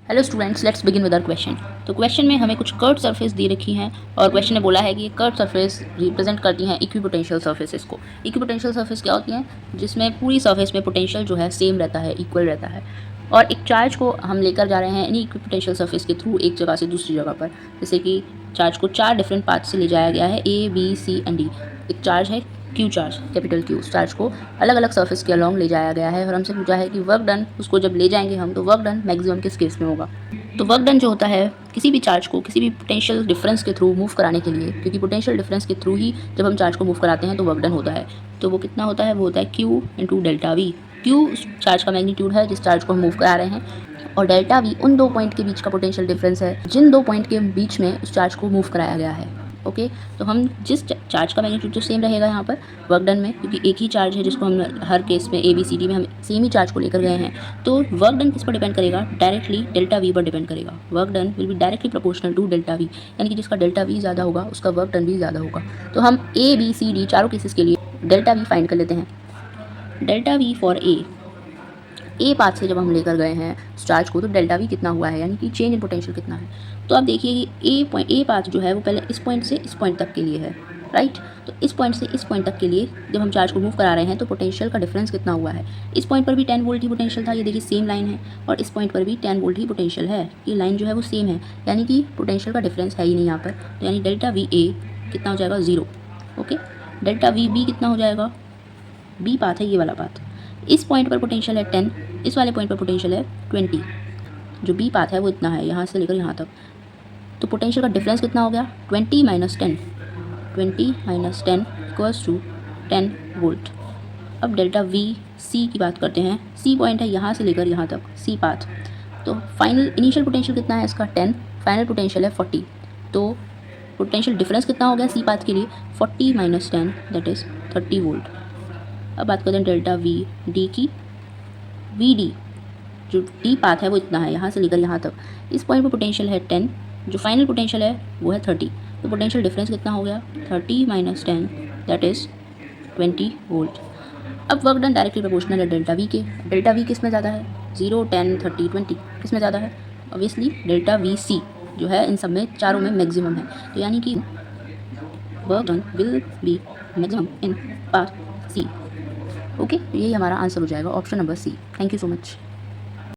Hello students, let's begin with our question. तो question में हमें कुछ कर्व सरफेस दे रखी हैं और क्वेश्चन ने बोला है कि ये कर्व सरफेस रिप्रेजेंट करती हैं इक्विपोटेंशियल सरफेसेस को। इक्विपोटेंशियल सरफेस क्या होती हैं? जिसमें पूरी सरफेस में पोटेंशियल जो है सेम रहता है, इक्वल रहता है। और एक चार्ज को हम लेकर जा रहे हैं इन्हीं इक्विपोटेंशियल सरफेस के थ्रू एक जगह से दूसरी जगह पर। जैसे कि चार्ज को 4 डिफरेंट पाथ से ले जाया गया है, A, B, C and D। एक चार्ज है क्यू चार्ज, कैपिटल क्यू। उस चार्ज को अलग अलग सरफेस के अलॉन्ग ले जाया गया है और हमसे पूछा है कि वर्क डन, उसको जब ले जाएंगे हम तो वर्क डन मैक्सिमम किस केस में होगा। तो वर्क डन जो होता है किसी भी चार्ज को किसी भी पोटेंशियल डिफरेंस के थ्रू मूव कराने के लिए, क्योंकि पोटेंशियल डिफरेंस के थ्रू ही जब हम चार्ज को मूव कराते हैं तो वर्क डन होता है। तो वो कितना होता है? वो होता है Q into delta we. Q charge का मैग्नीट्यूड है जिस चार्ज को हम मूव करा रहे हैं, और डेल्टा वी उन 2 पॉइंट के बीच का पोटेंशियल डिफरेंस है जिन 2 पॉइंट के बीच में उस चार्ज को मूव कराया गया है। ओके, तो हम जिस चार्ज का मैग्नीट्यूड जो सेम रहेगा यहाँ पर वर्क डन में, क्योंकि एक ही चार्ज है जिसको हम हर केस में ए बी सी डी में हम सेम ही चार्ज को लेकर गए हैं, तो वर्क डन किस पर डिपेंड करेगा? डायरेक्टली डेल्टा वी पर डिपेंड करेगा। Work done will be directly proportional to delta V, यानी कि जिसका डेल्टा वी ज़्यादा होगा उसका वर्क डन भी ज़्यादा होगा। तो हम ए बी सी डी चारों केसेस के लिए डेल्टा वी फाइंड कर लेते हैं। Delta we for a path से जब हम लेकर गए हैं उस चार्ज को, तो डेल्टा वी कितना हुआ है, यानी कि चेंज इन पोटेंशियल कितना है। तो आप देखिए कि ए पाथ जो है वो पहले इस पॉइंट से इस पॉइंट तक के लिए है, राइट। तो इस पॉइंट से इस पॉइंट तक के लिए जब हम चार्ज को मूव करा रहे हैं तो पोटेंशियल का डिफरेंस कितना हुआ है। इस पॉइंट पर भी 10 वोल्ट ही पोटेंशियल था, ये देखिए सेम लाइन है, और इस पॉइंट पर भी 10 वोल्ट ही पोटेंशियल है। ये लाइन जो है वो सेम है, यानी कि पोटेंशियल का डिफरेंस है ही नहीं यहाँ पर। तो यानी डेल्टा वी ए कितना हो जाएगा? 0। ओके, डेल्टा वी बी कितना हो जाएगा? बी पाथ है ये वाला पाथ, इस पॉइंट पर पोटेंशियल है 10, इस वाले पॉइंट पर पोटेंशियल है 20। जो बी पाथ है वो इतना है यहाँ से लेकर यहाँ तक। तो पोटेंशियल का डिफरेंस कितना हो गया? 20 minus 10, 20 minus 10 equals to 10 volt. अब डेल्टा वी सी की बात करते हैं। सी पॉइंट है यहाँ से लेकर यहाँ तक, सी पाथ। तो फाइनल इनिशियल पोटेंशियल कितना है इसका? 10, फाइनल पोटेंशियल है 40। तो पोटेंशियल डिफरेंस कितना हो गया सी पाथ के लिए? 40 माइनस 10 दैट इज़ 30 वोल्ट। अब बात करते हैं डेल्टा वी डी की। वी डी जो डी पाथ है वो इतना है यहाँ से लेकर यहाँ तक। इस पॉइंट पर पोटेंशियल है 10, जो फाइनल पोटेंशियल है वो है 30। तो पोटेंशियल डिफरेंस कितना हो गया? 30 माइनस 10 दैट इज़ 20 वोल्ट। अब वर्क डन डायरेक्टली प्रोपोर्शनल है डेल्टा वी के। डेल्टा वी किस में ज़्यादा है? 0, 10, 30, 20 किस में ज़्यादा है? ऑब्वियसली डेल्टा वी सी जो है इन सब में चारों में मैक्सिमम है। तो यानी कि work done will be maximum in part C. Okay, तो यही हमारा आंसर हो जाएगा, option number C. Thank you so much.